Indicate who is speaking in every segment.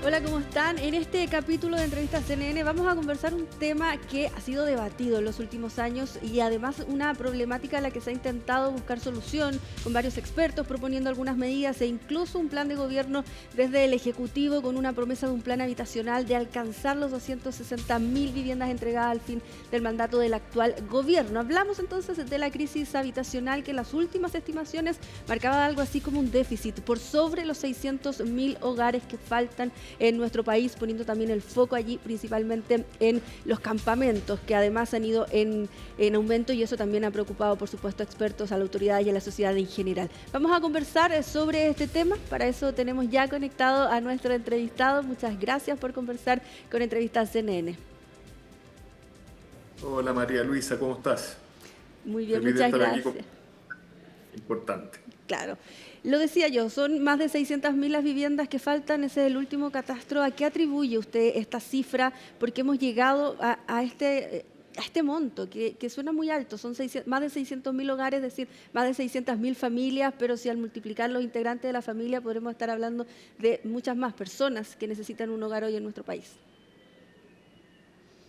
Speaker 1: Hola, ¿cómo están? En este capítulo de Entrevistas CNN vamos a conversar un tema que ha sido debatido en los últimos años y además una problemática a la que se ha intentado buscar solución con varios expertos proponiendo algunas medidas e incluso un plan de gobierno desde el Ejecutivo con una promesa de un plan habitacional de alcanzar los 260.000 viviendas entregadas al fin del mandato del actual gobierno. Hablamos entonces de la crisis habitacional que en las últimas estimaciones marcaba algo así como un déficit por sobre los 600.000 hogares que faltan en nuestro país, poniendo también el foco allí principalmente en los campamentos, que además han ido en aumento y eso también ha preocupado, por supuesto, a expertos, a la autoridad y a la sociedad en general. Vamos a conversar sobre este tema, para eso tenemos ya conectado a nuestro entrevistado. Muchas gracias por conversar con Entrevistas CNN.
Speaker 2: Hola María Luisa, ¿cómo estás?
Speaker 1: Muy bien,
Speaker 2: Feliz de
Speaker 1: muchas
Speaker 2: estar aquí con...
Speaker 1: gracias.
Speaker 2: Importante.
Speaker 1: Claro, lo decía yo, son más de 600.000 las viviendas que faltan, ese es el último catastro. ¿A qué atribuye usted esta cifra? Porque hemos llegado a este monto que suena muy alto, son más de 600.000 hogares, es decir, más de 600.000 familias, pero si al multiplicar los integrantes de la familia podremos estar hablando de muchas más personas que necesitan un hogar hoy en nuestro país.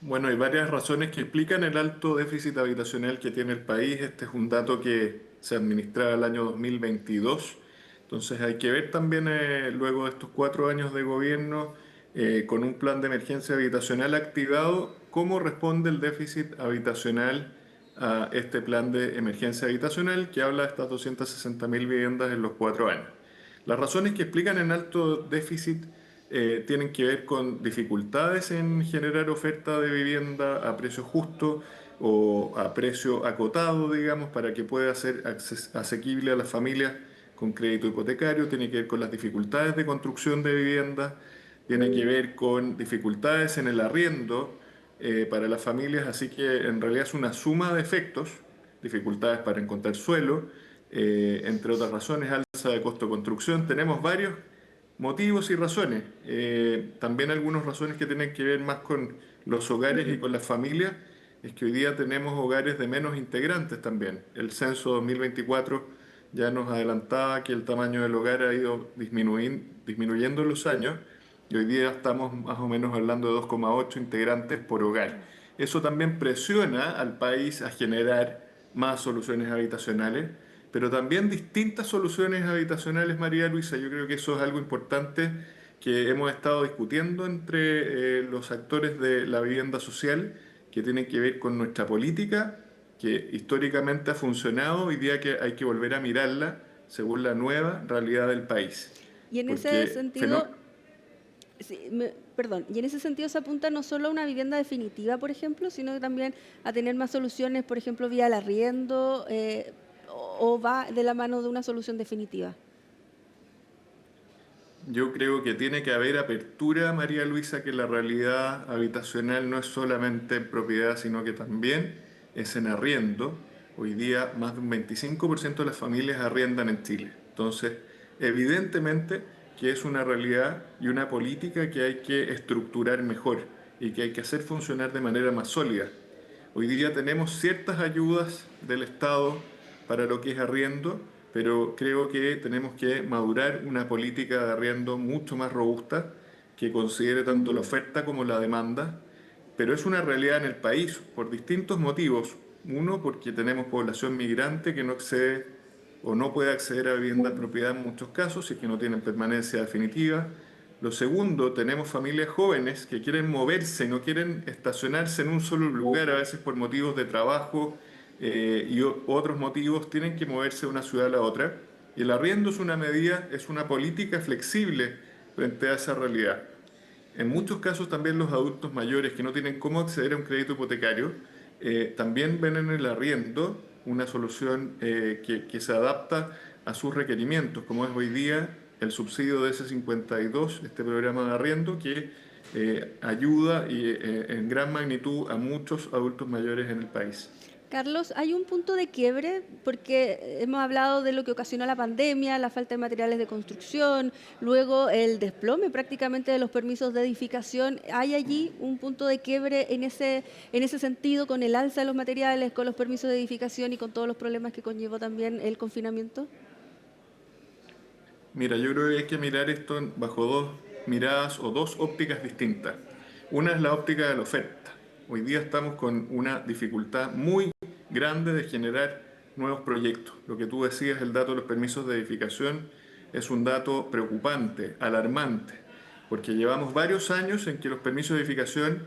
Speaker 2: Bueno, hay varias razones que explican el alto déficit habitacional que tiene el país. Este es un dato que se administraba el año 2022. Entonces hay que ver también, luego de estos 4 años de gobierno, con un plan de emergencia habitacional activado, cómo responde el déficit habitacional a este plan de emergencia habitacional que habla de estas 260.000 viviendas en los 4 años. Las razones que explican el alto déficit tienen que ver con dificultades en generar oferta de vivienda a precio justo o a precio acotado, digamos, para que pueda ser asequible a las familias con crédito hipotecario. Tiene que ver con las dificultades de construcción de viviendas, tiene que ver con dificultades en el arriendo para las familias, así que en realidad es una suma de efectos, dificultades para encontrar suelo, entre otras razones, alza de costo de construcción. Tenemos varios motivos y razones. También algunas razones que tienen que ver más con los hogares y con las familias, es que hoy día tenemos hogares de menos integrantes también. El censo 2024 ya nos adelantaba que el tamaño del hogar ha ido disminuyendo en los años y hoy día estamos más o menos hablando de 2,8 integrantes por hogar. Eso también presiona al país a generar más soluciones habitacionales, pero también distintas soluciones habitacionales, María Luisa. Yo creo que eso es algo importante que hemos estado discutiendo entre los actores de la vivienda social, que tienen que ver con nuestra política, que históricamente ha funcionado, hoy día que hay que volver a mirarla según la nueva realidad del país.
Speaker 1: Y en ese
Speaker 2: Porque
Speaker 1: sentido, sí, perdón, y en ese sentido se apunta no solo a una vivienda definitiva, por ejemplo, sino que también a tener más soluciones, por ejemplo, vía el arriendo, o va de la mano de una solución definitiva.
Speaker 2: yo creo que tiene que haber apertura, María Luisa, que la realidad habitacional no es solamente en propiedad, sino que también es en arriendo. Hoy día más de un 25% de las familias arriendan en Chile. Entonces, evidentemente que es una realidad y una política que hay que estructurar mejor y que hay que hacer funcionar de manera más sólida. Hoy día tenemos ciertas ayudas del Estado para lo que es arriendo, pero creo que tenemos que madurar una política de arriendo mucho más robusta que considere tanto la oferta como la demanda, pero es una realidad en el país por distintos motivos. Uno, porque tenemos población migrante que no accede o no puede acceder a vivienda en propiedad en muchos casos y que no tienen permanencia definitiva. Lo segundo, tenemos familias jóvenes que quieren moverse, no quieren estacionarse en un solo lugar, a veces por motivos de trabajo y otros motivos, tienen que moverse de una ciudad a la otra. Y el arriendo es una medida, es una política flexible frente a esa realidad. En muchos casos también los adultos mayores que no tienen cómo acceder a un crédito hipotecario, también ven en el arriendo una solución que se adapta a sus requerimientos, como es hoy día el subsidio de S52, este programa de arriendo que ayuda en gran magnitud a muchos adultos mayores en el país.
Speaker 1: Carlos, hay un punto de quiebre porque hemos hablado de lo que ocasionó la pandemia, la falta de materiales de construcción, luego el desplome prácticamente de los permisos de edificación. ¿Hay allí un punto de quiebre en ese sentido con el alza de los materiales, con los permisos de edificación y con todos los problemas que conllevó también el confinamiento?
Speaker 2: Mira, yo creo que hay que mirar esto bajo dos miradas o dos ópticas distintas. Una es la óptica de la oferta. Hoy día estamos con una dificultad muy grande de generar nuevos proyectos. Lo que tú decías, el dato de los permisos de edificación, es un dato preocupante, alarmante, porque llevamos varios años en que los permisos de edificación,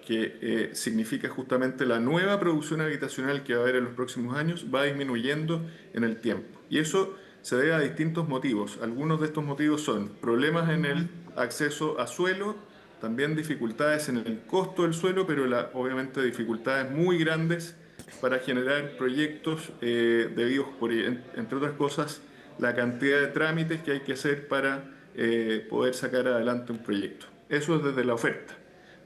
Speaker 2: que significa justamente la nueva producción habitacional que va a haber en los próximos años, va disminuyendo en el tiempo. Y eso se debe a distintos motivos. Algunos de estos motivos son problemas en el acceso a suelo, también dificultades en el costo del suelo, pero obviamente dificultades muy grandes para generar proyectos debido, entre otras cosas, la cantidad de trámites que hay que hacer para poder sacar adelante un proyecto. Eso es desde la oferta.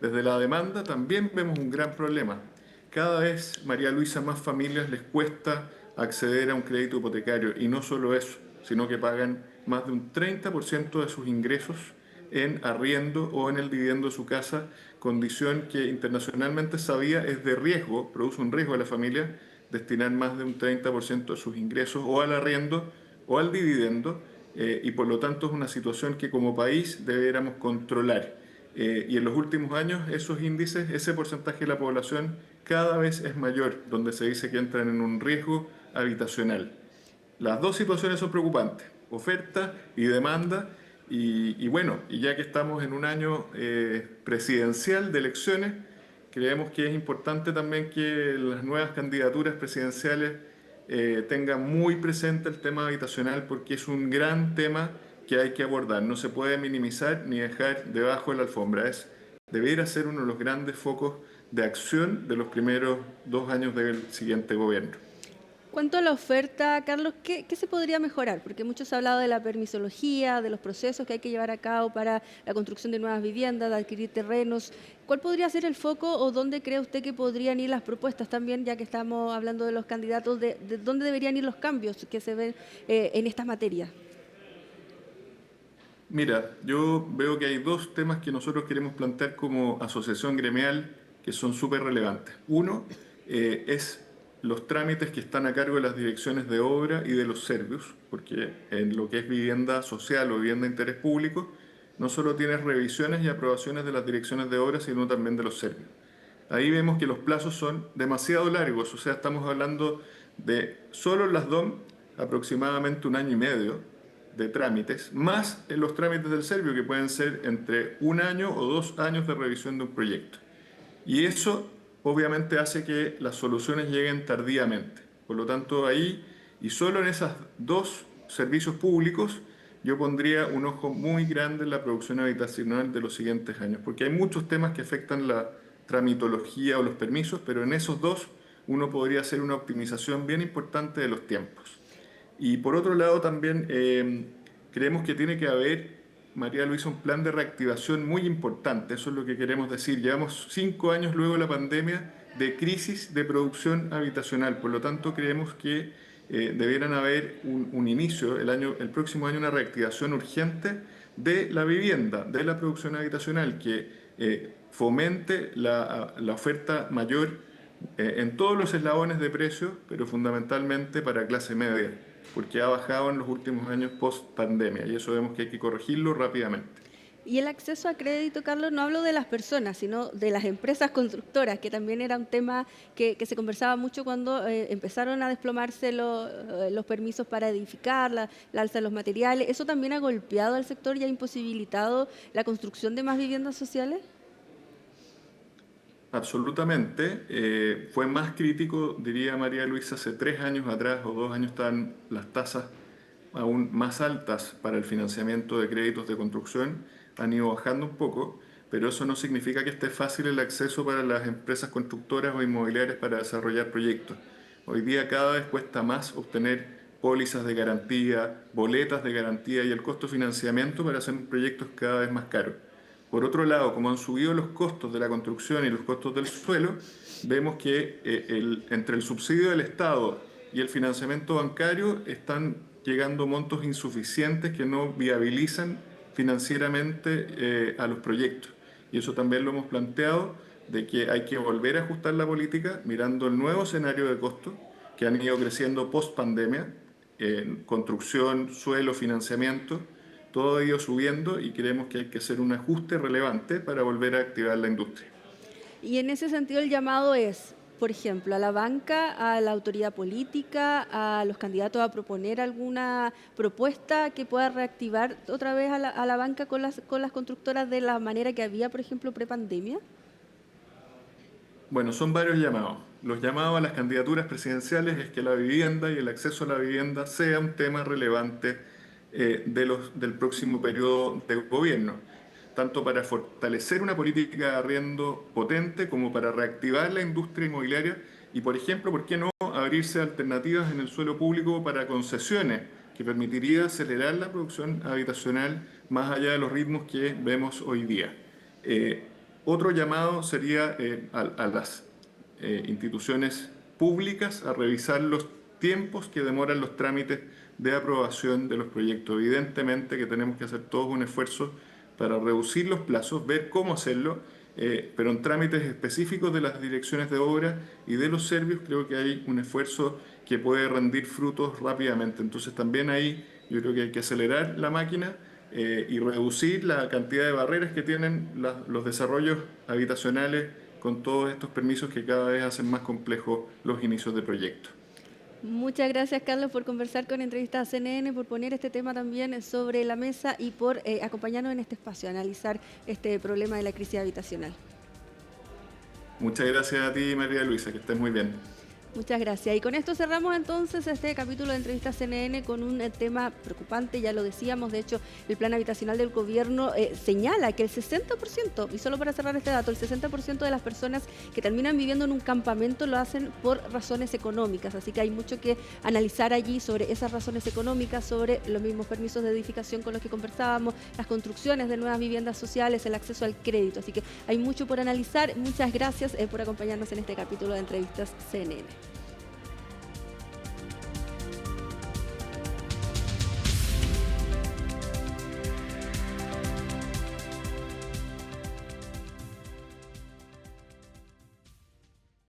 Speaker 2: Desde la demanda también vemos un gran problema. Cada vez, María Luisa, más familias les cuesta acceder a un crédito hipotecario y no solo eso, sino que pagan más de un 30% de sus ingresos en arriendo o en el dividendo de su casa, condición que internacionalmente sabía es de riesgo, produce un riesgo a la familia destinar más de un 30% de sus ingresos o al arriendo o al dividendo, y por lo tanto es una situación que como país deberíamos controlar. Y en los últimos años esos índices, ese porcentaje de la población cada vez es mayor, donde se dice que entran en un riesgo habitacional. Las dos situaciones son preocupantes, oferta y demanda, y bueno, y ya que estamos en un año presidencial de elecciones, creemos que es importante también que las nuevas candidaturas presidenciales tengan muy presente el tema habitacional porque es un gran tema que hay que abordar. No se puede minimizar ni dejar debajo de la alfombra. Debería ser uno de los grandes focos de acción de los primeros 2 años del siguiente gobierno.
Speaker 1: Cuanto a la oferta, Carlos, ¿qué se podría mejorar? Porque muchos han hablado de la permisología, de los procesos que hay que llevar a cabo para la construcción de nuevas viviendas, de adquirir terrenos. ¿Cuál podría ser el foco o dónde cree usted que podrían ir las propuestas también, ya que estamos hablando de los candidatos, de dónde deberían ir los cambios que se ven en estas materias?
Speaker 2: Mira, yo veo que hay dos temas que nosotros queremos plantear como asociación gremial que son súper relevantes. Uno es los trámites que están a cargo de las direcciones de obra y de los servicios, porque en lo que es vivienda social o vivienda de interés público, no solo tienes revisiones y aprobaciones de las direcciones de obra, sino también de los servicios. Ahí vemos que los plazos son demasiado largos, o sea, estamos hablando de solo las DOM aproximadamente 1 año y medio de trámites, más en los trámites del Servio, que pueden ser entre 1 año o 2 años de revisión de un proyecto. Y eso obviamente hace que las soluciones lleguen tardíamente. Por lo tanto, ahí y solo en esos dos servicios públicos, yo pondría un ojo muy grande en la producción habitacional de los siguientes años, porque hay muchos temas que afectan la tramitología o los permisos, pero en esos dos uno podría hacer una optimización bien importante de los tiempos. Y por otro lado también creemos que tiene que haber, María Luisa, un plan de reactivación muy importante, eso es lo que queremos decir. Llevamos 5 años luego de la pandemia de crisis de producción habitacional, por lo tanto creemos que debieran haber un inicio, el próximo año una reactivación urgente de la vivienda, de la producción habitacional, que fomente la oferta mayor en todos los eslabones de precio, pero fundamentalmente para clase media, porque ha bajado en los últimos años post pandemia y eso vemos que hay que corregirlo rápidamente.
Speaker 1: Y el acceso a crédito, Carlos, no hablo de las personas, sino de las empresas constructoras, que también era un tema que se conversaba mucho cuando empezaron a desplomarse los permisos para edificar, la alza de los materiales. ¿Eso también ha golpeado al sector y ha imposibilitado la construcción de más viviendas sociales?
Speaker 2: Absolutamente. Fue más crítico, diría María Luisa, hace 3 años atrás o 2 años estaban las tasas aún más altas para el financiamiento de créditos de construcción, han ido bajando un poco, pero eso no significa que esté fácil el acceso para las empresas constructoras o inmobiliarias para desarrollar proyectos. Hoy día cada vez cuesta más obtener pólizas de garantía, boletas de garantía y el costo de financiamiento para hacer proyectos cada vez más caros. Por otro lado, como han subido los costos de la construcción y los costos del suelo, vemos que entre el subsidio del Estado y el financiamiento bancario están llegando montos insuficientes que no viabilizan financieramente a los proyectos. Y eso también lo hemos planteado, de que hay que volver a ajustar la política mirando el nuevo escenario de costos que han ido creciendo post pandemia, en construcción, suelo, financiamiento, todo ha ido subiendo y creemos que hay que hacer un ajuste relevante para volver a activar la industria.
Speaker 1: Y en ese sentido el llamado es, por ejemplo, a la banca, a la autoridad política, a los candidatos a proponer alguna propuesta que pueda reactivar otra vez a la banca con las constructoras de la manera que había, por ejemplo, prepandemia.
Speaker 2: Bueno, son varios llamados. Los llamados a las candidaturas presidenciales es que la vivienda y el acceso a la vivienda sea un tema relevante del próximo periodo de gobierno, tanto para fortalecer una política de arriendo potente como para reactivar la industria inmobiliaria y, por ejemplo, ¿por qué no abrirse alternativas en el suelo público para concesiones que permitiría acelerar la producción habitacional más allá de los ritmos que vemos hoy día? Otro llamado sería a las instituciones públicas a revisar los tiempos que demoran los trámites de aprobación de los proyectos. Evidentemente que tenemos que hacer todos un esfuerzo para reducir los plazos, ver cómo hacerlo, pero en trámites específicos de las direcciones de obra y de los servicios creo que hay un esfuerzo que puede rendir frutos rápidamente. Entonces también ahí yo creo que hay que acelerar la máquina y reducir la cantidad de barreras que tienen los desarrollos habitacionales con todos estos permisos que cada vez hacen más complejos los inicios de proyectos.
Speaker 1: Muchas gracias, Carlos, por conversar con Entrevistas CNN, por poner este tema también sobre la mesa y por acompañarnos en este espacio a analizar este problema de la crisis habitacional.
Speaker 2: Muchas gracias a ti, María Luisa, que estés muy bien.
Speaker 1: Muchas gracias. Y con esto cerramos entonces este capítulo de Entrevistas CNN con un tema preocupante, ya lo decíamos. De hecho, el plan habitacional del gobierno señala que el 60%, y solo para cerrar este dato, el 60% de las personas que terminan viviendo en un campamento lo hacen por razones económicas. Así que hay mucho que analizar allí sobre esas razones económicas, sobre los mismos permisos de edificación con los que conversábamos, las construcciones de nuevas viviendas sociales, el acceso al crédito. Así que hay mucho por analizar. Muchas gracias por acompañarnos en este capítulo de Entrevistas CNN.